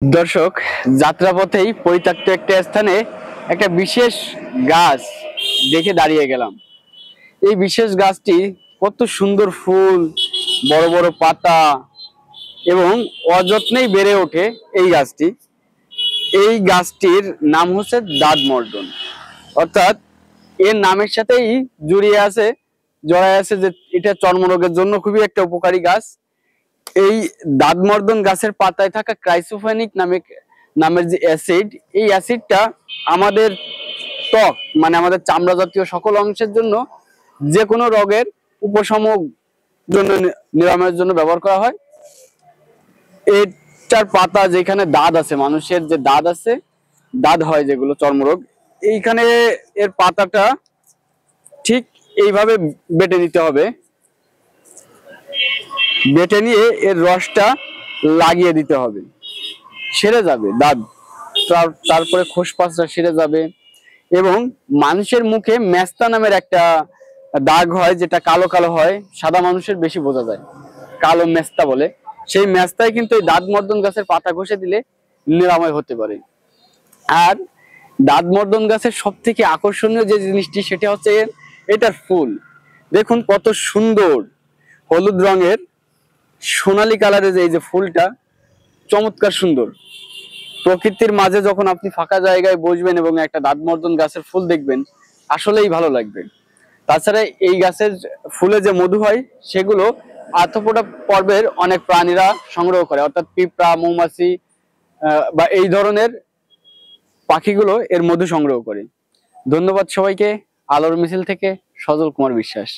দর্শক, যাত্রাপথেই পরিত্যক্ত একটা স্থানে একটা বিশেষ গাছ দেখে দাঁড়িয়ে গেলাম। এই বিশেষ গাছটি কত সুন্দর ফুল, বড় বড় পাতা এবং অযত্নেই বেড়ে ওঠে। এই গাছটির নাম হচ্ছে দাঁতমর্দন। অর্থাৎ এর নামের সাথেই জড়ায় আছে যে এটা চর্মরোগের জন্য খুবই একটা উপকারী গাছ। এই দাঁতমর্দন গাছের পাতায় থাকা ক্রাইসোফেনিক নামের যে অ্যাসিড, এই অ্যাসিডটা আমাদের ত্বক মানে আমাদের চামড়া জাতীয় সকল অংশের জন্য যে কোনো রোগের উপশম জন্য নিরাময়ের জন্য ব্যবহার করা হয়। এটার পাতা যেখানে দাঁত আছে, মানুষের যে দাঁত আছে, দাঁত হয় যেগুলো চর্মরোগ, এইখানে এর পাতাটা ঠিক এইভাবে বেটে নিতে হবে। বেটে নিয়ে এর রসটা লাগিয়ে দিতে হবে, সেরে যাবে দাঁত। তারপরে খোসপাসটা সেরে যাবে। এবং মানুষের মুখে মেস্তা নামের একটা দাগ হয়, যেটা কালো কালো হয়, সাদা মানুষের বেশি বোঝা যায়, কালো মেস্তা বলে। সেই মেস্তায় কিন্তু এই দাঁতমর্দন গাছের পাতা ঘষে দিলে নিরাময় হতে পারে। আর দাঁতমর্দন গাছের সব থেকে আকর্ষণীয় যে জিনিসটি, সেটা হচ্ছে এটার ফুল। দেখুন কত সুন্দর, হলুদ রঙের সোনালী কালারের এই যে ফুলটা, চমৎকার সুন্দর। প্রকৃতির মাঝে যখন আপনি ফাঁকা জায়গায় বসবেন এবং একটা দাঁতমর্দন গাছের ফুল দেখবেন, আসলেই ভালো লাগবে। তাছাড়া এই গাছের ফুলে যে মধু হয়, সেগুলো আর্থ্রোপোডা পর্বের অনেক প্রাণীরা সংগ্রহ করে, অর্থাৎ পিঁপড়া, মৌমাছি বা এই ধরনের পাখিগুলো এর মধু সংগ্রহ করে। ধন্যবাদ সবাইকে। আলোর মিছিল থেকে সজল কুমার বিশ্বাস।